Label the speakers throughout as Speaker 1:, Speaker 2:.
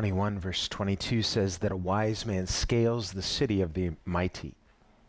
Speaker 1: 21 verse 22 says that a wise man scales the city of the mighty.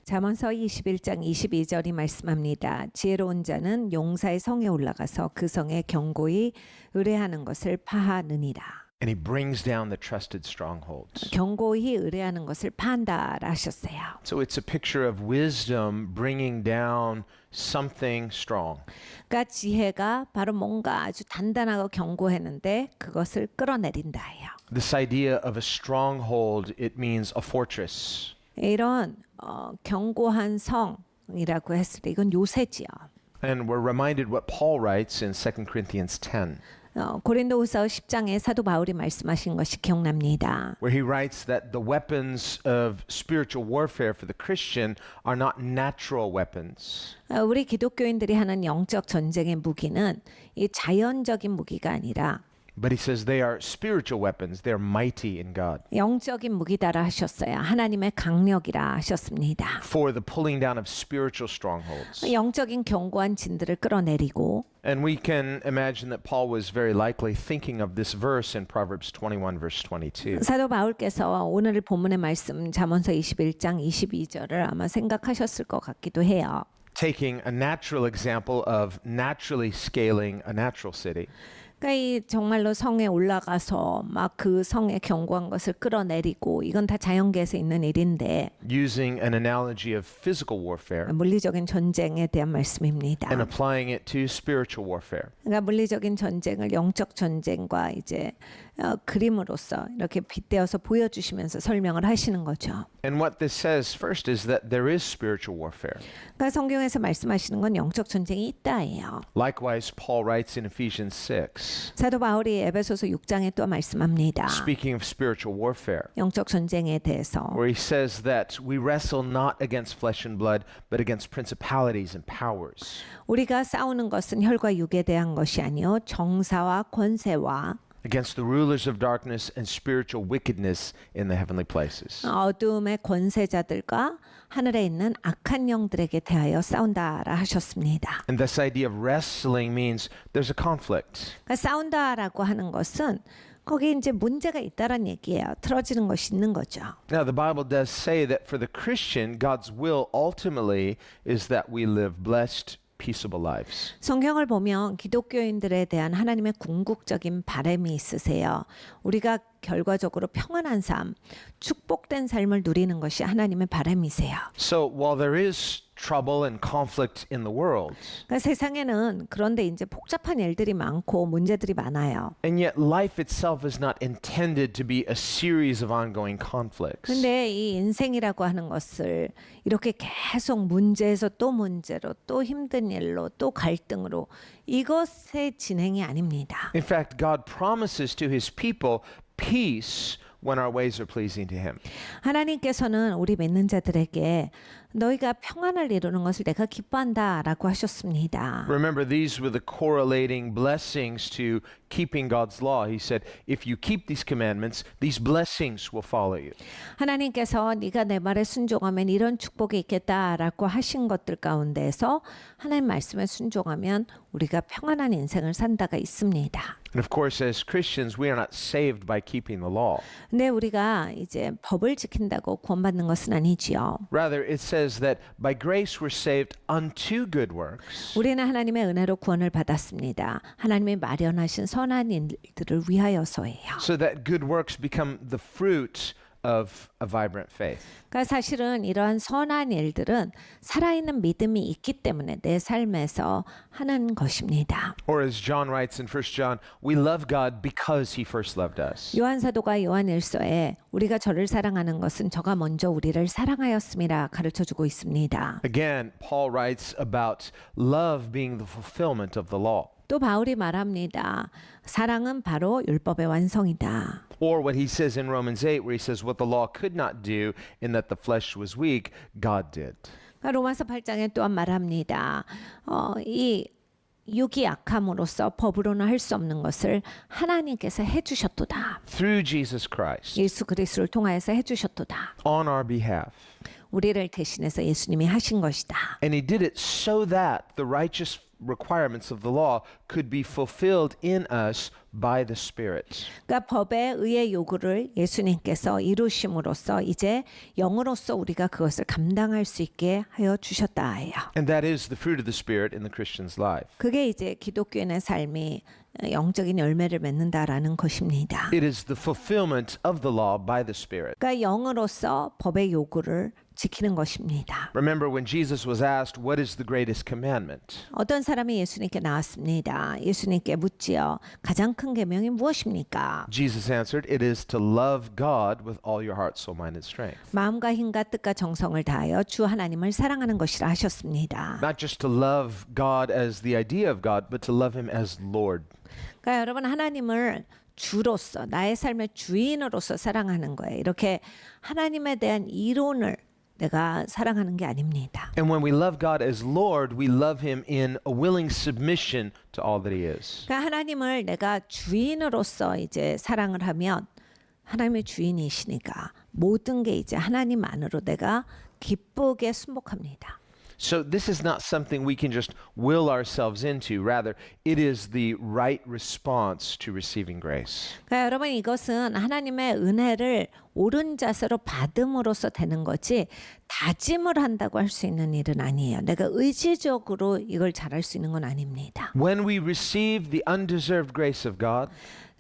Speaker 2: 잠언서 21장 22절이 말씀합니다. 지혜로운 자는 용사의 성에 올라가서 그 성에 견고히 의뢰하는 것을 파하느니라.
Speaker 1: And he brings down the trusted strongholds.
Speaker 2: 견고히 의뢰하는 것을 파한다라 하셨어요.
Speaker 1: So it's a picture of wisdom bringing down something strong.
Speaker 2: 그러니까 지혜가 바로 뭔가 아주 단단하고 견고했는데 그것을 끌어내린다예요.
Speaker 1: This idea of a stronghold, it means a fortress.
Speaker 2: 이런 견고한 성이라고 했을 때 이건 요새지요.
Speaker 1: And we're reminded what Paul writes in 2 Corinthians 10.
Speaker 2: 고린도후서 10장에 사도 바울이 말씀하신 것이 기억납니다.
Speaker 1: Where he writes that the weapons of spiritual warfare for the Christian are not natural weapons.
Speaker 2: 우리 기독교인들이 하는 영적 전쟁의 무기는 이 자연적인 무기가 아니라
Speaker 1: But he says they are spiritual weapons. They're mighty in God.
Speaker 2: 영적인 무기다라 하셨어요. 하나님의 강력이라 하셨습니다.
Speaker 1: For the pulling down of spiritual strongholds.
Speaker 2: 영적인 견고한 진들을 끌어내리고
Speaker 1: And we can imagine that Paul was very likely thinking of this verse in Proverbs 21 verse 22.
Speaker 2: 사도 바울께서 오늘 본문의 말씀 잠언서 21장 22절을 아마 생각하셨을 것 같기도 해요.
Speaker 1: Taking a natural example of naturally scaling a natural city.
Speaker 2: 그러니까 이 정말로 성에 올라가서 막 그 성의 견고한 것을 끌어내리고 이건 다 자연계에서 있는 일인데
Speaker 1: Using an analogy of physical warfare
Speaker 2: 물리적인 전쟁에 대한 말씀입니다.
Speaker 1: and applying it to spiritual warfare.
Speaker 2: 그러니까 물리적인 전쟁을 영적 전쟁과 이제 그림으로써 이렇게 빗대어서 보여주시면서 설명을 하시는 거죠.
Speaker 1: And what this says first is that there is spiritual warfare.
Speaker 2: 그러니까 성경에서 말씀하시는 건 영적 전쟁이 있다예요.
Speaker 1: Likewise, Paul writes in Ephesians 6,
Speaker 2: 사도 바울이 에베소서 6장에 또 말씀합니다.
Speaker 1: speaking of spiritual warfare,
Speaker 2: 영적 전쟁에 대해서
Speaker 1: where he says that we wrestle not against flesh and blood, but against principalities and powers,
Speaker 2: 우리가 싸우는 것은 혈과 육에 대한 것이 아니요 정사와 권세와
Speaker 1: against the rulers of darkness and spiritual wickedness in the heavenly places.
Speaker 2: 어둠의 권세자들과 하늘에 있는 악한 영들에게 대하여 싸운다라 하셨습니다.
Speaker 1: And this idea of wrestling means there's a conflict.
Speaker 2: 그러니까 싸운다라고 하는 것은 거기 이제 문제가 있다란 얘기예요. 틀어지는 것이 있는 거죠.
Speaker 1: Now, the Bible does say that for the Christian, God's will ultimately is that we live blessed, peaceable lives.
Speaker 2: 성경을 보면 기독교인들에 대한 하나님의 궁극적인 바람이 있으세요. 우리가 결과적으로 평안한 삶, 축복된 삶을 누리는 것이 하나님의 바람이세요.
Speaker 1: So while there is trouble and conflict in the world,
Speaker 2: 그러니까 세상에는 그런데 이제 복잡한 일들이 많고 문제들이 많아요.
Speaker 1: and yet life itself is not intended to be a series of ongoing conflicts.
Speaker 2: 근데 이 인생이라고 하는 것을 이렇게 계속 문제에서 또 문제로 또 힘든 일로 또 갈등으로 이것의 진행이 아닙니다.
Speaker 1: In fact, God promises to his people peace when our ways are pleasing to him.
Speaker 2: 하나님께서는 우리 믿는 자들에게 너희가 평안을 이루는 것을 내가 기뻐한다라고 하셨습니다.
Speaker 1: Remember, these were the correlating blessings to keeping God's law. He said, if you keep these commandments, these blessings will follow you.
Speaker 2: 하나님께서 네가 내 말에 순종하면 이런 축복이 있겠다라고 하신 것들 가운데서 하나님 말씀에 순종하면 우리가 평안한 인생을 산다가 있습니다.
Speaker 1: And of course, as Christians, we are not saved by keeping the law.
Speaker 2: 근데 우리가 이제 법을 지킨다고 구원받는 것은 아니지요.
Speaker 1: Rather, it says that by grace we're saved unto good works.
Speaker 2: 우리는 하나님의 은혜로 구원을 받았습니다. 하나님이 마련하신 선한 일들을 위하여서예요.
Speaker 1: So that good works become the fruit of a vibrant faith.
Speaker 2: 그러니까 사실은 이러한 선한 일들은 살아있는 믿음이 있기 때문에 내 삶에서 하는 것입니다.
Speaker 1: Or as John writes in 1 John, we love God because he first loved us.
Speaker 2: 요한 사도가 요한 1서에 우리가 저를 사랑하는 것은 저가 먼저 우리를 사랑하였음이라 가르쳐주고 있습니다.
Speaker 1: Again, Paul writes about love being the fulfillment of the law.
Speaker 2: 또 바울이 말합니다. 사랑은 바로 율법의 완성이다.
Speaker 1: Or what he says in Romans 8 where he says what the law could not do in that the flesh was weak, God did.
Speaker 2: 그러니까 로마서 8장에 또한 말합니다. 이 육이 약함으로써 법으로는 할 수 없는 것을 하나님께서 해주셨도다.
Speaker 1: Through Jesus Christ,
Speaker 2: 예수 그리스도를 통하여서 해주셨도다.
Speaker 1: on our behalf.
Speaker 2: 우리를 대신해서 예수님이 하신 것이다.
Speaker 1: And he did it so that the righteous requirements of the law could be fulfilled in us by the Spirit.
Speaker 2: 그러니까 법의 의의 요구를 예수님께서 이루심으로써 이제 영으로서 우리가 그것을 감당할 수 있게 하여 주셨다 해요.
Speaker 1: And that is the fruit of the Spirit in the Christian's life.
Speaker 2: 그게 이제 기독교인의 삶이 영적인 열매를 맺는다라는 것입니다.
Speaker 1: It is the fulfillment of the law by the Spirit.
Speaker 2: 그러니까 영으로서 법의 요구를 지키는 것입니다.
Speaker 1: Remember when Jesus was asked, what is the greatest commandment?
Speaker 2: 어떤 사람이 예수님께 나왔습니다. 예수님께 묻지요. 가장 큰 계명이 무엇입니까?
Speaker 1: Jesus answered, it is to love God with all your heart, soul, mind, and strength.
Speaker 2: 마음과 힘과 뜻과 정성을 다하여 주 하나님을 사랑하는 것이라 하셨습니다.
Speaker 1: Not just to love God as the idea of God, but to love Him as Lord.
Speaker 2: 그러니까 여러분 하나님을 주로서 나의 삶의 주인으로서 사랑하는 거예요. 이렇게 하나님에 대한 이론을 내가 사랑하는 게 아닙니다.
Speaker 1: And when we love God as Lord, we love Him in a willing submission to all that He is.
Speaker 2: 그러니까 하나님을 내가 주인으로서 이제 사랑을 하면 하나님의 주인이시니까 모든 게 이제 하나님 안으로 내가 기쁘게 순복합니다.
Speaker 1: So this is not something we can just will ourselves into. Rather, it is the right response to receiving grace.
Speaker 2: 그러니까 여러분 이것은 하나님의 은혜를 옳은 자세로 받음으로써 되는 거지 다짐을 한다고 할 수 있는 일은 아니에요. 내가 의지적으로 이걸 잘할 수 있는 건 아닙니다.
Speaker 1: When we receive the undeserved grace of God,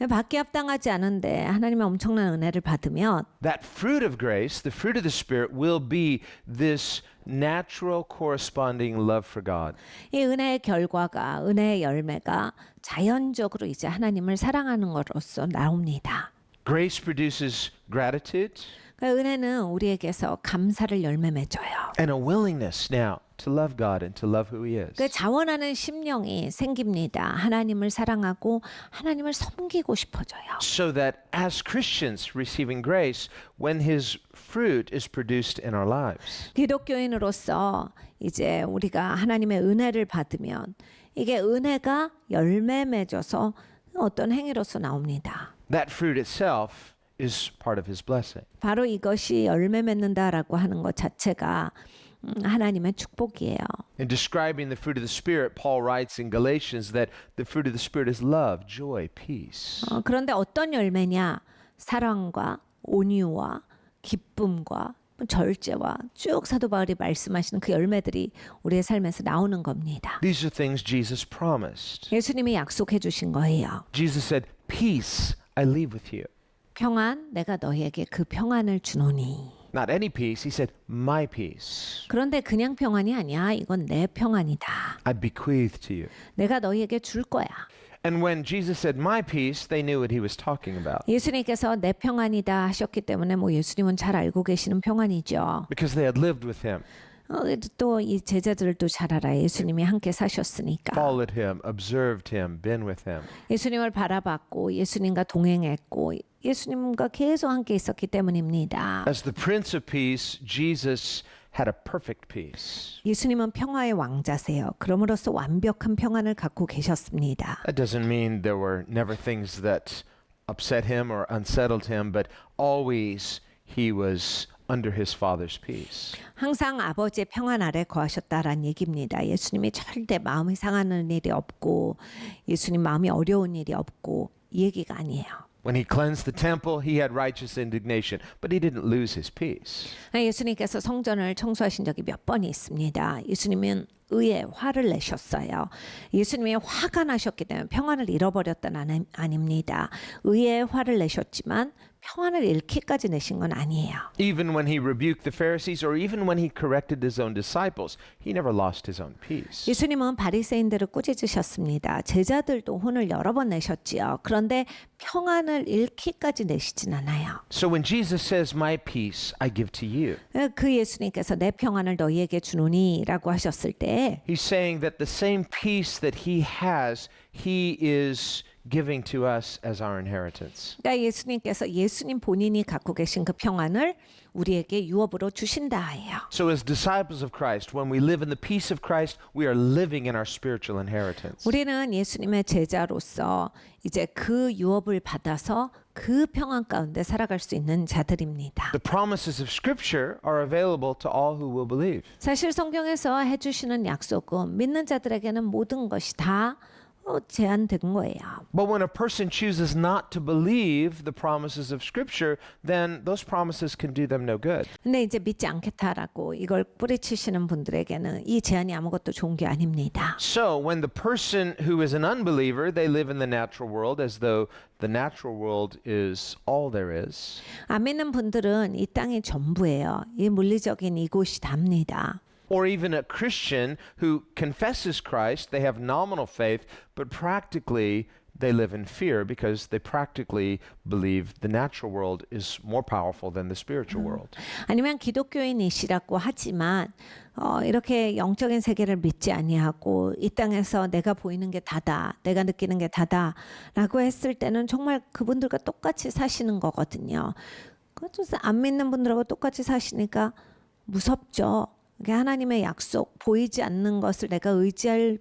Speaker 2: 받기 합당하지 않은데 하나님의 엄청난 은혜를 받으면
Speaker 1: that fruit of grace, the fruit of the Spirit, will be this natural corresponding love for God.
Speaker 2: 이 은혜의 결과가 은혜의 열매가 자연적으로 이제 하나님을 사랑하는 것으로서 나옵니다.
Speaker 1: Grace produces gratitude
Speaker 2: 그러니까 은혜는 우리에게서 감사를 열매 맺어요.
Speaker 1: and a willingness now to love God and to love who He is.
Speaker 2: 그 자원하는 심령이 생깁니다. 하나님을 사랑하고 하나님을 섬기고 싶어져요.
Speaker 1: So that as Christians receiving grace, when His fruit is produced in our lives,
Speaker 2: 기독교인으로서 이제 우리가 하나님의 은혜를 받으면 이게 은혜가 열매 맺어서 어떤 행위로서 나옵니다.
Speaker 1: that fruit itself is part of His blessing.
Speaker 2: 바로 이것이 열매 맺는다라고 하는 것 자체가 하나님의 축복이에요.
Speaker 1: In describing the fruit of the Spirit, Paul writes in Galatians that the fruit of the Spirit is love, joy, peace.
Speaker 2: 그런데 어떤 열매냐? 사랑과 온유와 기쁨과 절제와 쭉 사도 바울이 말씀하시는 그 열매들이 우리의 삶에서 나오는 겁니다.
Speaker 1: These are things Jesus promised.
Speaker 2: 예수님이 약속해 주신 거예요.
Speaker 1: Jesus said, peace I leave with you.
Speaker 2: 평안 내가 너희에게 그 평안을 주노니.
Speaker 1: Not any peace, He said, my peace
Speaker 2: 그런데 그냥 평안이 아니야. 이건 내 평안이다.
Speaker 1: I bequeath to you.
Speaker 2: 내가 너희에게 줄 거야.
Speaker 1: And when Jesus said, my peace, they knew what He was talking about.
Speaker 2: 예수님께서 내 평안이다 하셨기 때문에 뭐 예수님은 잘 알고 계시는 평안이죠.
Speaker 1: Because they had lived with Him,
Speaker 2: 또 이 제자들도 잘 알아요. 예수님이 함께 사셨으니까.
Speaker 1: followed Him, observed Him, been with Him.
Speaker 2: 예수님을 바라봤고 예수님과 동행했고 예수님과 계속 함께 있었기 때문입니다.
Speaker 1: As the Prince of Peace, Jesus had a perfect peace.
Speaker 2: 예수님은 평화의 왕자세요. 그럼으로써 완벽한 평안을 갖고 계셨습니다.
Speaker 1: That doesn't mean there were never things that upset Him or unsettled Him, but always He was under His Father's peace.
Speaker 2: 항상 아버지의 평안 아래 거하셨다라는 얘기입니다. 예수님이 절대 마음이 상하는 일이 없고 예수님 마음이 어려운 일이 없고 이 얘기가 아니에요.
Speaker 1: When He cleansed the temple, He had righteous indignation, but He didn't lose His peace.
Speaker 2: 예수님께서 성전을 청소하신 적이 몇 번이 있습니다. 예수님은 의에 화를 내셨어요. 예수님이 화가 나셨기 때문에 평안을 잃어버렸다는 아닙니다. 의에 화를 내셨지만 평안을 잃기까지 내신 건 아니에요.
Speaker 1: Even when He rebuked the Pharisees or even when He corrected His own disciples, He never lost His own peace.
Speaker 2: 예수님은 바리새인들을 꾸짖으셨습니다. 제자들도 혼을 여러 번 내셨지요. 그런데 평안을 잃기까지 내시진 않아요.
Speaker 1: So when Jesus says, my peace I give to you,
Speaker 2: 그 예수님께서 내 평안을 너희에게 주노니라고 하셨을 때
Speaker 1: He's saying that the same peace that He has, He is giving to us as our inheritance.
Speaker 2: 그러니까 예수님께서 예수님 본인이 갖고 계신 그 평안을 우리에게 유업으로 주신다 해요.
Speaker 1: So as disciples of Christ, when we live in the peace of Christ, we are living in our spiritual inheritance.
Speaker 2: 우리는 예수님의 제자로서 이제 그 유업을 받아서 그 평안 가운데 살아갈 수 있는 자들입니다.
Speaker 1: The promises of Scripture are available to all who will believe.
Speaker 2: 사실 성경에서 해주시는 약속은 믿는 자들에게는 모든 것이 다 제한된 거예요.
Speaker 1: But when a person chooses not to believe the promises of Scripture, then those promises can do them no good.
Speaker 2: 근데 이제 믿지 않겠다라고 이걸 뿌리치시는 분들에게는 이 제한이 아무것도 좋은 게 아닙니다.
Speaker 1: So when the person who is an unbeliever, they live in the natural world as though the natural world is all there is.
Speaker 2: 안 믿는 분들은 이 땅이 전부예요. 이 물리적인 이곳이 답니다.
Speaker 1: Or even a Christian who confesses Christ, they have nominal faith, but practically they live in fear because they practically believe the natural world is more powerful than the spiritual world.
Speaker 2: 아니면 기독교인이시라고 하지만 이렇게 영적인 세계를 믿지 아니하고 이 땅에서 내가 보이는 게 다다, 내가 느끼는 게 다다라고 했을 때는 정말 그분들과 똑같이 사시는 거거든요. 그래서 안 믿는 분들하고 똑같이 사시니까 무섭죠. 하나님의 약속, 보이지 않는 것을 내가 의지할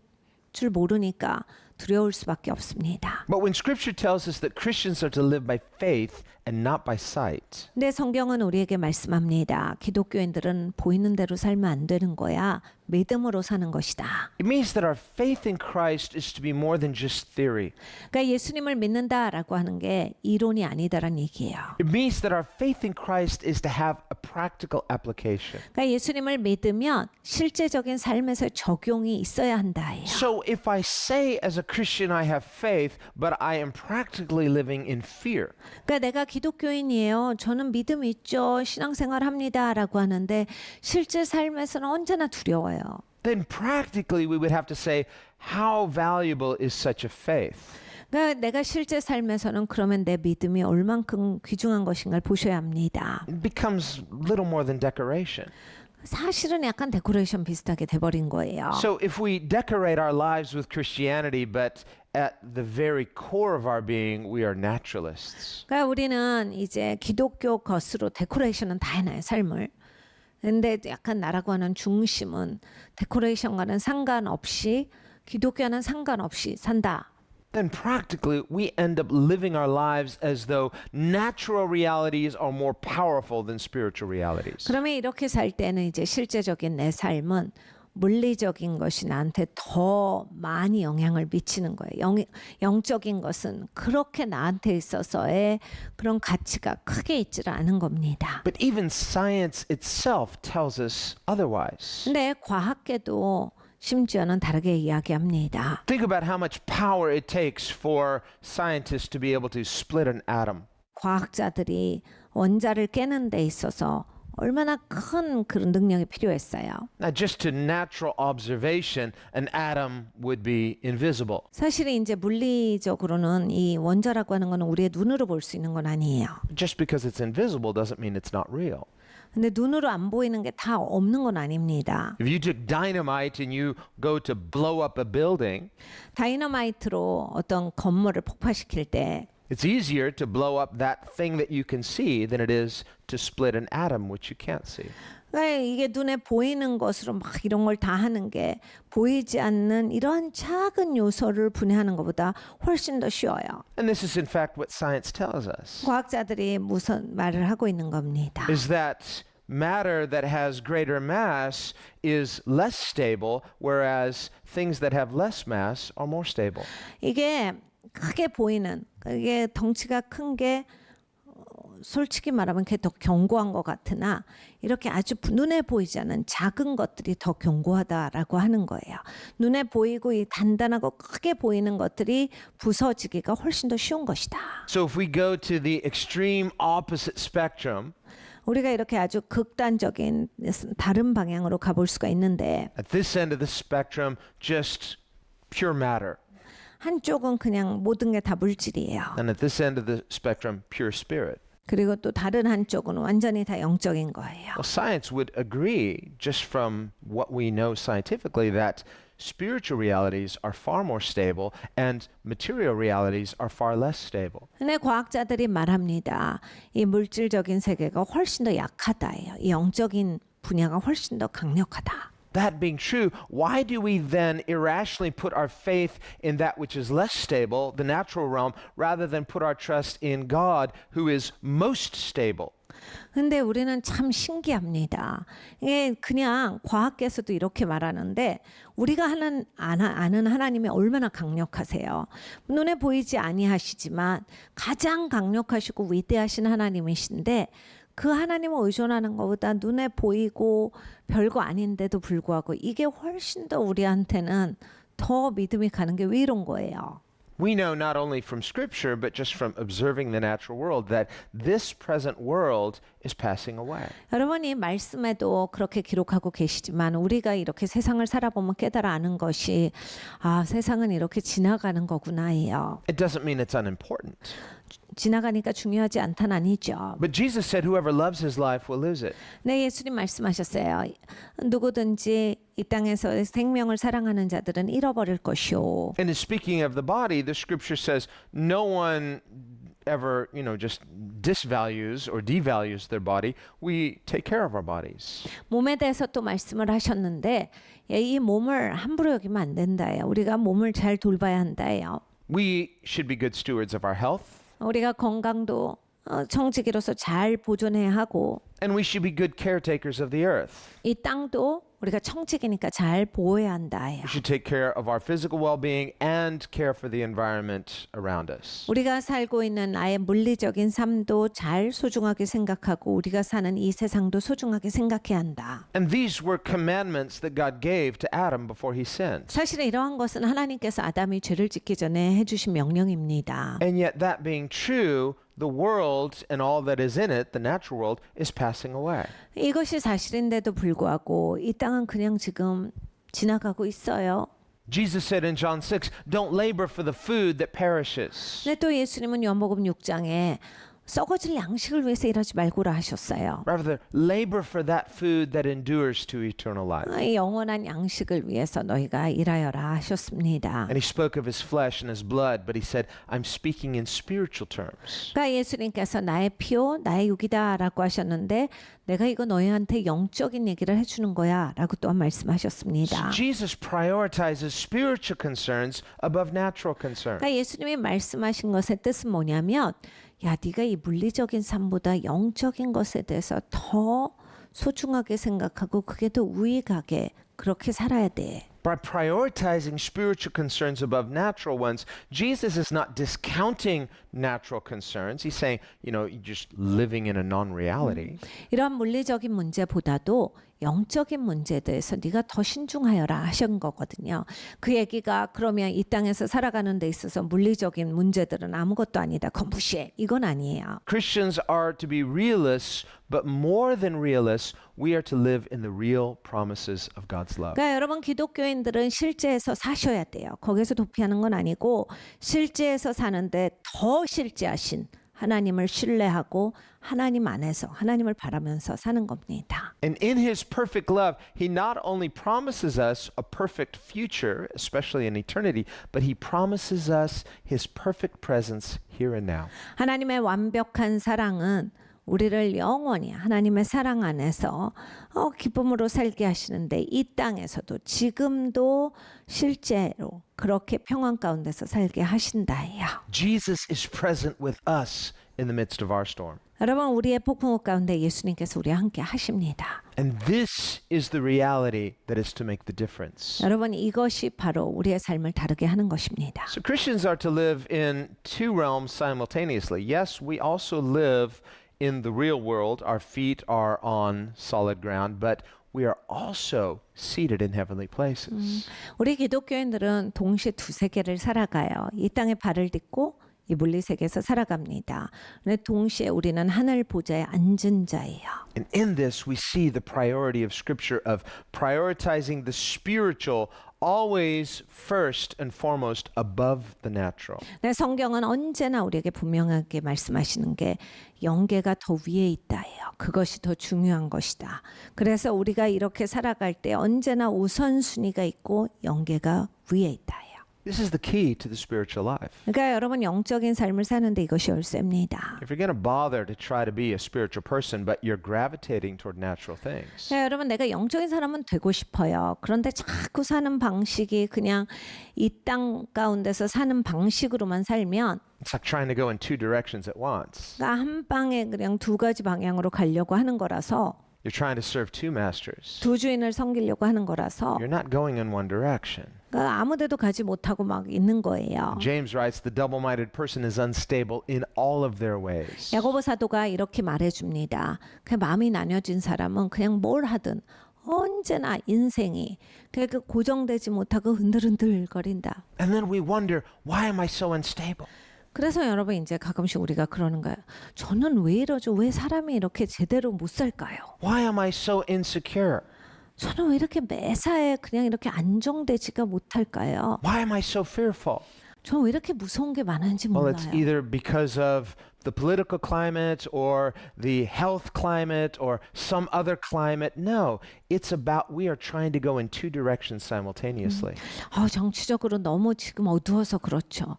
Speaker 2: 줄 모르니까 두려울 수밖에 없습니다.
Speaker 1: But when Scripture tells us that Christians are to live by faith and not by sight,
Speaker 2: 근데 성경은 우리에게 말씀합니다. 기독교인들은 보이는 대로 살면 안 되는 거야. 믿음으로 사는 것이다.
Speaker 1: it means that our faith in Christ is to be more than just theory.
Speaker 2: 그러니까 예수님을 믿는다라고 하는 게 이론이 아니다라는 얘기예요.
Speaker 1: It means that our faith in Christ is to have a practical application.
Speaker 2: 그러니까 예수님을 믿으면 실제적인 삶에서 적용이 있어야 한다예요.
Speaker 1: So if I say as a Christian I have faith, but I am practically living in fear,
Speaker 2: 그러니까 내가 기독교인이에요. 저는 믿음 있죠. 신앙생활 합니다라고 하는데 실제 삶에서는 언제나 두려워요.
Speaker 1: then practically we would have to say, how valuable is such a faith?
Speaker 2: 그러니까 내가 실제 삶에서는 그러면 내 믿음이 얼만큼 귀중한 것인가를 보셔야 합니다.
Speaker 1: It becomes little more than decoration.
Speaker 2: 사실은 약간 데코레이션 비슷하게 돼버린 거예요.
Speaker 1: So if we decorate our lives with Christianity, but at the very core of our being, we are naturalists.
Speaker 2: 그러니까 우리는 이제 기독교 것으로 데코레이션은 다 해놔요, 삶을. 근데 약간 나라고 하는 중심은 데코레이션과는 상관없이 기독교와는 상관없이 산다.
Speaker 1: Then practically we end up living our lives as though natural realities are more powerful than spiritual realities.
Speaker 2: 그러면 이렇게 살 때는 이제 실제적인 내 삶은 물리적인 것이 나한테 더 많이 영향을 미치는 거예요. 영적인 것은 그렇게 나한테 있어서의 그런 가치가 크게 있지를 않은 겁니다.
Speaker 1: But even science itself tells us otherwise.
Speaker 2: 근데 과학계도 심지어는 다르게 이야기합니다.
Speaker 1: Think about how much power it takes for scientists to be able to split an atom.
Speaker 2: 과학자들이 원자를 깨는 데 있어서 얼마나 큰 그런 능력이 필요했어요.
Speaker 1: Now, just to natural observation, an atom would be invisible.
Speaker 2: 사실 이제 물리적으로는 이 원자라고 하는 거는 우리의 눈으로 볼 수 있는 건 아니에요.
Speaker 1: Just because it's invisible doesn't mean it's not real.
Speaker 2: 근데 눈으로 안 보이는 게 다 없는 건 아닙니다.
Speaker 1: If you took dynamite and you go to blow up a building,
Speaker 2: 다이너마이트로 어떤 건물을 폭파시킬 때
Speaker 1: it's easier to blow up that thing that you can see than it is to split an atom which you can't see.
Speaker 2: 그러니까 이게 눈에 보이는 것으로 막 이런 걸 다 하는 게 보이지 않는 이런 작은 요소를 분해하는 것보다 훨씬 더 쉬워요.
Speaker 1: And this is in fact what science tells us.
Speaker 2: 과학자들이 무슨 말을 하고 있는 겁니다.
Speaker 1: Is that matter that has greater mass is less stable, whereas things that have less mass are more stable.
Speaker 2: 이게 크게 보이는 이게 덩치가 큰 게 솔직히 말하면 그게 더 견고한 것 같으나 이렇게 아주 눈에 보이지 않는 작은 것들이 더 견고하다라고 하는 거예요. 눈에 보이고 이 단단하고 크게 보이는 것들이 부서지기가 훨씬 더 쉬운 것이다.
Speaker 1: So if we go to the extreme opposite spectrum,
Speaker 2: 우리가 이렇게 아주 극단적인 다른 방향으로 가볼 수가 있는데
Speaker 1: at this end of the spectrum, just pure matter.
Speaker 2: 한쪽은 그냥 모든 게 다 물질이에요.
Speaker 1: And at this end of the spectrum, pure spirit.
Speaker 2: 그리고 또 다른 한쪽은 완전히 다 영적인 거예요.
Speaker 1: Well, science would agree, just from what we know scientifically, that spiritual realities are far more stable and material realities are far less stable.
Speaker 2: 근데 과학자들이 말합니다. 이 물질적인 세계가 훨씬 더 약하다예요. 이 영적인 분야가 훨씬 더 강력하다.
Speaker 1: That being true, why do we then irrationally put our faith in that which is less stable, the natural realm, rather than put our trust in God, who is most stable?
Speaker 2: 근데 우리는 참 신기합니다. 이게 그냥 과학계에서도 이렇게 말하는데 우리가 아는 하나님이 얼마나 강력하세요. 눈에 보이지 아니하시지만 가장 강력하시고 위대하신 하나님이신데 그 하나님을 의존하는 것보다 눈에 보이고 별거 아닌데도 불구하고 이게 훨씬 더 우리한테는 더 믿음이 가는 게 왜 이런 거예요.
Speaker 1: We know not only from Scripture, but just from observing the natural world, that this present world is passing away.
Speaker 2: 여러분이 말씀에도 그렇게 기록하고 계시지만 우리가 이렇게 세상을 살아보면 깨달아 아는 것이 세상은 이렇게 지나가는 거구나예요.
Speaker 1: It doesn't mean it's unimportant.
Speaker 2: 지나가니까 중요하지 않다는 아니죠.
Speaker 1: But Jesus said, whoever loves his life will lose it.
Speaker 2: 네, 예수님 말씀하셨어요. 누구든지 이 땅에서 생명을 사랑하는 자들은 잃어버릴 것이요.
Speaker 1: And in speaking of the body, the scripture says, no one ever, just disvalues or devalues their body. We take care of our bodies.
Speaker 2: 몸에 대해서 또 말씀을 하셨는데 이 몸을 함부로 여기면 안 된다요. 우리가 몸을 잘 돌봐야 한다요.
Speaker 1: We should be good stewards of our health.
Speaker 2: 우리가 건강도 청지기로서 잘 보존해야 하고
Speaker 1: And we should be good caretakers of the earth.
Speaker 2: 이 땅도 우리가 청지기니까 잘 보호해야 한다요.
Speaker 1: We should take care of our physical well-being and care for the environment around us.
Speaker 2: 우리가 살고 있는 나의 물리적인 삶도 잘 소중하게 생각하고 우리가 사는 이 세상도 소중하게 생각해야 한다.
Speaker 1: And these were commandments that God gave to Adam before he sinned.
Speaker 2: 사실은 이러한 것은 하나님께서 아담이 죄를 짓기 전에 해주신 명령입니다.
Speaker 1: And yet that being true, the world and all that is in it, the natural world, is passing away.
Speaker 2: 이것이 사실인데도 불구하고 이 땅은 그냥 지금 지나가고 있어요.
Speaker 1: Jesus said in John 6, don't labor for the food that perishes.
Speaker 2: 근데 또 예수님은 요한복음 6장에 썩어질 양식을 위해서 일하지 말고라 하셨어요.
Speaker 1: Rather, labor for that food that endures to eternal life.
Speaker 2: 영원한 양식을 위해서 너희가 일하여라 하셨습니다.
Speaker 1: And he spoke of his flesh and his blood, but he said, I'm speaking in spiritual terms.
Speaker 2: 그러니까 예수님께서 나의 피요 나의 육이다라고 하셨는데 내가 이거 너희한테 영적인 얘기를 해주는 거야라고 또한 말씀하셨습니다.
Speaker 1: Jesus prioritizes spiritual concerns above natural concerns.
Speaker 2: 그러니까 예수님이 말씀하신 것의 뜻은 뭐냐면 야 네가 이 물리적인 삶보다 영적인 것에 대해서 더 소중하게 생각하고 그게 더 우위 가게 그렇게 살아야 돼.
Speaker 1: By prioritizing spiritual concerns above natural ones, Jesus is not discounting natural concerns. He's saying, you're just living in a non-reality.
Speaker 2: 이런 물리적인 문제보다도 영적인 문제에 대해서 네가 더 신중하여라 하신 거거든요. 그 얘기가 그러면 이 땅에서 살아가는 데 있어서 물리적인 문제들은 아무것도 아니다. 그건 무시해. 이건 아니에요.
Speaker 1: Christians are to be realists, but more than realists, we are to live in the real promises of God's love.
Speaker 2: 그러니까 여러분 기독교인들은 실제에서 사셔야 돼요. 거기서 도피하는 건 아니고 실제에서 사는데 더 실제하신 하나님을 신뢰하고 하나님 안에서 하나님을 바라면서 사는 겁니다.
Speaker 1: And in his perfect love, he not only promises us a perfect future, especially in eternity, but he promises us his perfect presence here and now.
Speaker 2: 하나님의 완벽한 사랑은 우리를 영원히 하나님의 사랑 안에서 기쁨으로 살게 하시는데 이 땅에서도 지금도 실제로 그렇게 평안 가운데서 살게 하신다예요.
Speaker 1: Jesus is present with us in the midst of our storm.
Speaker 2: 여러분 우리의 폭풍우 가운데 예수님께서 우리와 함께 하십니다.
Speaker 1: And this is the reality that is to make the difference.
Speaker 2: 여러분 이것이 바로 우리의 삶을 다르게 하는 것입니다.
Speaker 1: So Christians are to live in two realms simultaneously. Yes, we also live in the real world. Our feet are on solid ground, but we are also seated in heavenly places.
Speaker 2: 우리 기독교인들은 동시에 두 세계를 살아가요. 이 땅에 발을 딛고 이 물리 세계에서 살아갑니다. 근데 동시에 우리는 하늘 보좌에 앉은 자예요.
Speaker 1: And in this we see the priority of Scripture of prioritizing the spiritual always first and foremost above the natural.
Speaker 2: 네, 성경은 언제나 우리에게 분명하게 말씀하시는 게 영계가 더 위에 있다예요. 그것이 더 중요한 것이다. 그래서 우리가 이렇게 살아갈 때 언제나 우선순위가 있고 영계가 위에 있다예요.
Speaker 1: This is the key to the spiritual life.
Speaker 2: 그러니까 여러분 영적인 삶을 사는데 이것이 열쇠입니다.
Speaker 1: If you're going to bother to try to be a spiritual person, but you're gravitating toward natural things,
Speaker 2: 네, 여러분 내가 영적인 사람은 되고 싶어요. 그런데 자꾸 사는 방식이 그냥 이 땅 가운데서 사는 방식으로만 살면
Speaker 1: it's like trying to go in two directions at once.
Speaker 2: 그러니까 한 방에 그냥 두 가지 방향으로 가려고 하는 거라서
Speaker 1: You're trying to serve two masters.
Speaker 2: 두 주인을 섬기려고 하는 거라서
Speaker 1: You're not going in one direction.
Speaker 2: 그러니까 아무데도 가지 못하고 막 있는 거예요.
Speaker 1: James writes, the double-minded person is unstable in all of their ways.
Speaker 2: 야고보 사도가 이렇게 말해줍니다. 그 마음이 나뉘어진 사람은 그냥 뭘 하든 언제나 인생이 그 고정되지 못하고 흔들흔들거린다.
Speaker 1: And then we wonder, why am I so unstable?
Speaker 2: 그래서 여러분 이제 가끔씩 우리가 그러는 거예요. 저는 왜 이러죠? 왜 사람이 이렇게 제대로 못 살까요?
Speaker 1: Why am I so insecure?
Speaker 2: 저는 왜 이렇게 매사에 그냥 이렇게 안정되지가 못할까요?
Speaker 1: Why am I so fearful?
Speaker 2: 저는 왜 이렇게 무서운 게 많은지
Speaker 1: Well,
Speaker 2: 몰라요.
Speaker 1: it's either because of the political climate or the health climate or some other climate. No, it's about we are trying to go in two directions simultaneously.
Speaker 2: 정치적으로 너무 지금 어두워서 그렇죠.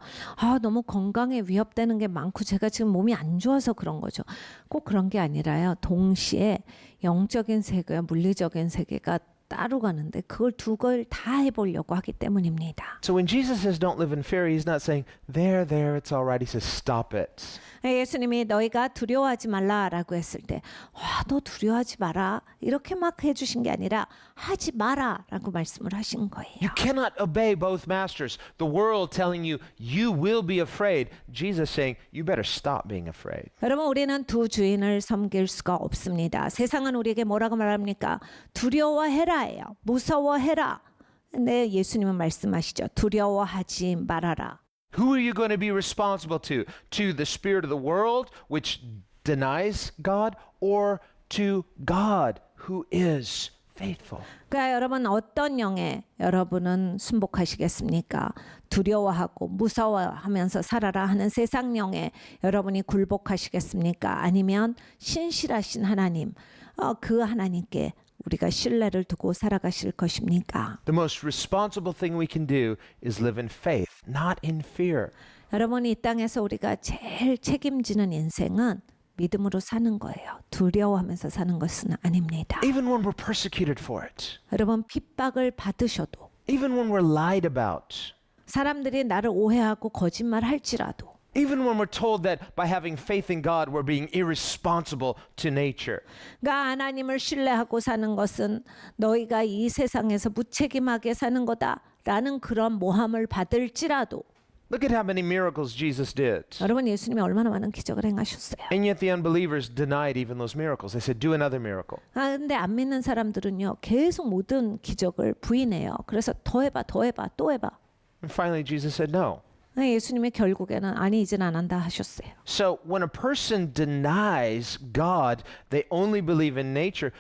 Speaker 2: 너무 건강에 위협되는 게 많고 제가 지금 몸이 안 좋아서 그런 거죠. 꼭 그런 게 아니라요. 동시에 영적인 세계와 물리적인 세계가 따로 가는데 그걸 두 걸 다 해보려고 하기 때문입니다.
Speaker 1: So when Jesus says don't live in fear, he's not saying, there, it's all right. He says, stop it.
Speaker 2: 예수님이 너희가 두려워하지 말라라고 했을 때 너 두려워하지 마라 이렇게 막 해주신 게 아니라 하지 마라라고 말씀을 하신 거예요.
Speaker 1: You cannot obey both masters. The world telling you, you will be afraid. Jesus saying, you better stop being afraid.
Speaker 2: 여러분 우리는 두 주인을 섬길 수가 없습니다. 세상은 우리에게 뭐라고 말합니까? 두려워해라예요. 무서워해라. 근데 예수님은 말씀하시죠. 두려워하지 말아라.
Speaker 1: Who are you going to be responsible to? To the spirit of the world, which denies God, or to God, who is faithful?
Speaker 2: 그러니까 여러분 어떤 영에 여러분은 순복하시겠습니까? 두려워하고 무서워하면서 살아라 하는 세상 영에 여러분이 굴복하시겠습니까? 아니면 신실하신 하나님, 그 하나님께 우리가 신뢰를 두고 살아가실 것입니까?
Speaker 1: The most responsible thing we can do is live in faith, not in fear.
Speaker 2: 여러분 이 땅에서 우리가 제일 책임지는 인생은 믿음으로 사는 거예요. 두려워하면서 사는 것은 아닙니다.
Speaker 1: Even when we're persecuted for it,
Speaker 2: 여러분 핍박을 받으셔도
Speaker 1: even when we're lied about,
Speaker 2: 사람들이 나를 오해하고 거짓말 할지라도
Speaker 1: even when we're told that by having faith in God we're being irresponsible to nature.
Speaker 2: 그러니까 하나님을 신뢰하고 사는 것은 너희가 이 세상에서 무책임하게 사는 거다라는 그런 모함을 받을지라도
Speaker 1: Look at how many miracles Jesus did.
Speaker 2: 여러분 예수님이 얼마나 많은 기적을 행하셨어요.
Speaker 1: And yet the unbelievers denied even those miracles. They said, do another miracle.
Speaker 2: 근데 안 믿는 사람들은요 계속 모든 기적을 부인해요. 그래서 더 해봐, 더 해봐, 또 해봐.
Speaker 1: And finally Jesus said, no.
Speaker 2: 예수님이 결국에는 아니 이제는 안 한다 하셨어요.
Speaker 1: So when a person denies God, they only believe in nature,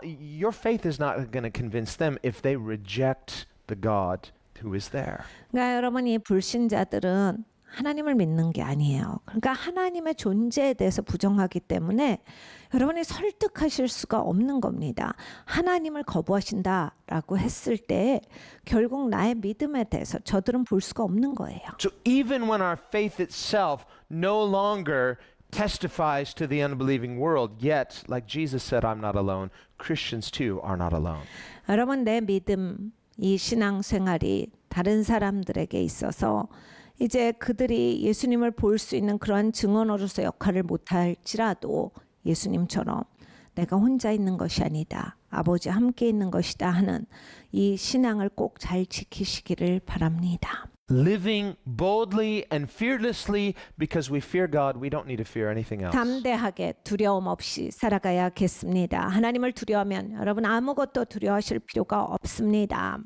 Speaker 1: your faith is not going to convince them if they reject the God who is there.
Speaker 2: 그러니까 여러분 이 불신자들은 하나님을 믿는 게 아니에요. 그러니까 하나님의 존재에 대해서 부정하기 때문에 여러분이 설득하실 수가 없는 겁니다. 하나님을 거부하신다라고 했을 때 결국 나의 믿음에 대해서 저들은 볼 수가 없는 거예요.
Speaker 1: So even when our faith itself no longer testifies to the unbelieving world, yet, like Jesus said, I'm not alone, Christians too are not alone.
Speaker 2: 여러분 내 믿음, 이 신앙생활이 다른 사람들에게 있어서 이제 그들이 예수님을 볼 수 있는 그런 증언으로서 역할을 못할지라도 예수님처럼 내가 혼자 있는 것이 아니다. 아버지 함께 있는 것이다 하는 이 신앙을 꼭 잘 지키시기를 바랍니다.
Speaker 1: Living boldly and fearlessly because we fear God, we don't need to fear anything else.
Speaker 2: 담대하게 두려움 없이 살아가야겠습니다. 하나님을 두려워하면 여러분 아무것도 두려워하실 필요가 없습니다.